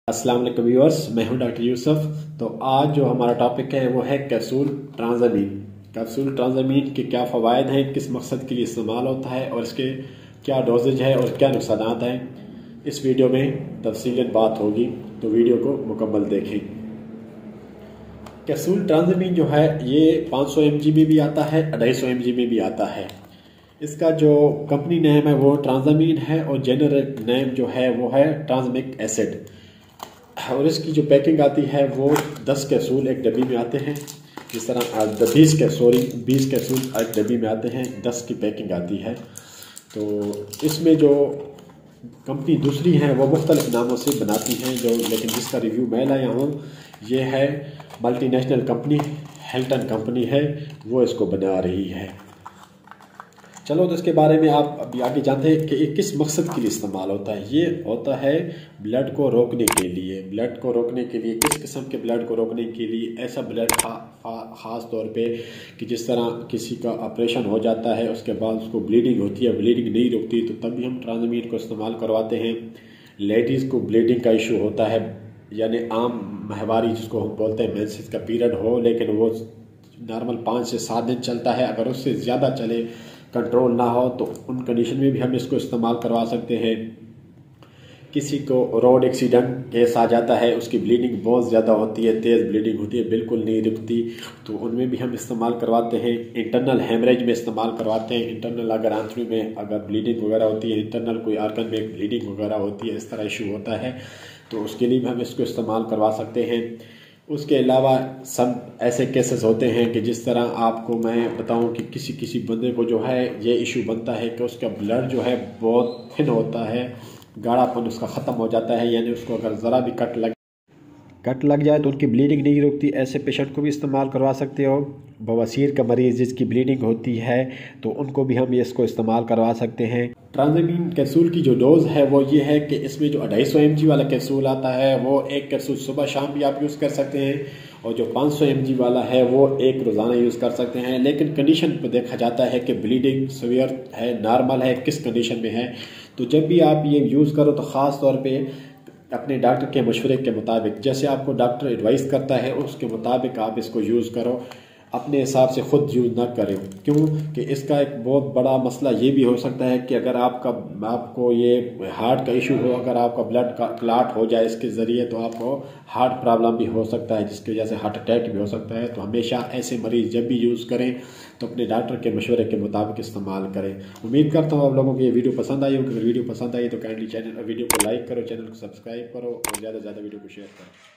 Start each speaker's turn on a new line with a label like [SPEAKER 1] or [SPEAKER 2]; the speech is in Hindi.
[SPEAKER 1] अस्सलाम वालेकुम व्यूअर्स, मैं हूं डॉक्टर यूसुफ। तो आज जो हमारा टॉपिक है वो है कैप्सूल ट्रांज़ामीन। कैप्सूल ट्रांज़ामीन के क्या फ़वाइद हैं, किस मकसद के लिए इस्तेमाल होता है और इसके क्या डोजेज है और क्या नुकसानात हैं, इस वीडियो में तफसीलन बात होगी, तो वीडियो को मुकम्मल देखें। कैप्सूल ट्रांज़ामीन जो है ये 500 mg में भी आता है, 250 mg में भी आता है। इसका जो कंपनी नेम है वो ट्रांज़ामीन है और जेनरिक नेम जो है वो है ट्रांसमिक एसिड। और इसकी जो पैकिंग आती है वो 10 कैप्सूल एक डब्बी में आते हैं। जिस तरह 20 कैप्सूल एक डब्बी में आते हैं, 10 की पैकिंग आती है। तो इसमें जो कंपनी दूसरी है वो मुख्तलिफ नामों से बनाती हैं, जो लेकिन जिसका रिव्यू मैं लाया हूँ ये है मल्टीनेशनल कंपनी हिल्टन कंपनी है, वो इसको बना रही है। चलो तो इसके बारे में आप अभी आगे जानते हैं कि ये किस मकसद के लिए इस्तेमाल होता है। ये होता है ब्लड को रोकने के लिए। ब्लड को रोकने के लिए किस किस्म के ब्लड को रोकने के लिए? ऐसा ब्लड ख़ास तौर पे कि जिस तरह किसी का ऑपरेशन हो जाता है, उसके बाद उसको ब्लीडिंग होती है, ब्लीडिंग नहीं रुकती, तो तभी हम ट्रांज़ामीन को इस्तेमाल करवाते हैं। लेडीज़ को ब्लीडिंग का इशू होता है, यानी आम माहवारी जिसको हम बोलते हैं, मेंसेस का पीरियड हो लेकिन वो नॉर्मल 5 से 7 दिन चलता है, अगर उससे ज़्यादा चले, कंट्रोल ना हो, तो उन कंडीशन में भी हम इसको इस्तेमाल करवा सकते हैं। किसी को रोड एक्सीडेंट केस आ जाता है, उसकी ब्लीडिंग बहुत ज़्यादा होती है, तेज़ ब्लीडिंग होती है, बिल्कुल नहीं रुकती, तो उनमें भी हम इस्तेमाल करवाते हैं। इंटरनल हेमरेज में इस्तेमाल करवाते हैं। इंटरनल अगर आंतड़ी में अगर ब्लीडिंग वगैरह होती है, इंटरनल कोई आर्गन में ब्लीडिंग वगैरह होती है, इस तरह इशू होता है, तो उसके लिए भी हम इसको इस्तेमाल करवा सकते हैं। उसके अलावा सब ऐसे केसेस होते हैं कि जिस तरह आपको मैं बताऊं कि किसी बंदे को जो है ये इशू बनता है कि उसका ब्लड जो है बहुत थिन होता है, गाढ़ापन उसका ख़त्म हो जाता है, यानी उसको अगर ज़रा भी कट लग जाए तो उनकी ब्लीडिंग नहीं रुकती। ऐसे पेशेंट को भी इस्तेमाल करवा सकते हो। बवासीर का मरीज़ जिसकी ब्लीडिंग होती है तो उनको भी हम इसको इस्तेमाल करवा सकते हैं। ट्रांज़ामीन कैप्सूल की जो डोज़ है वो ये है कि इसमें जो 250 mg वाला कैप्सूल आता है वो एक कैप्सूल सुबह शाम भी आप यूज़ कर सकते हैं, और जो 500 mg वाला है वो एक रोज़ाना यूज़ कर सकते हैं। लेकिन कंडीशन पर देखा जाता है कि ब्लीडिंग सीवियर है, नॉर्मल है, किस कंडीशन में है। तो जब भी आप ये यूज़ करो तो ख़ास तौर पर अपने डॉक्टर के मशवरे के मुताबिक, जैसे आपको डॉक्टर एडवाइस करता है उसके मुताबिक आप इसको यूज़ करो। अपने हिसाब से ख़ुद यूज़ ना करें, क्यों कि इसका एक बहुत बड़ा मसला ये भी हो सकता है कि अगर आपको ये हार्ट का इशू हो, अगर आपका ब्लड का क्लाट हो जाए इसके ज़रिए, तो आपको हार्ट प्रॉब्लम भी हो सकता है, जिसकी वजह से हार्ट अटैक भी हो सकता है। तो हमेशा ऐसे मरीज़ जब भी यूज़ करें तो अपने डॉक्टर के मशवरे के मुताबिक इस्तेमाल करें। उम्मीद करता हूँ आप लोगों को ये वीडियो पसंद आई होगी। अगर वीडियो पसंद आई तो काइंडली वीडियो को लाइक करो, चैनल को सब्सक्राइब करो और ज़्यादा से ज़्यादा वीडियो को शेयर करो।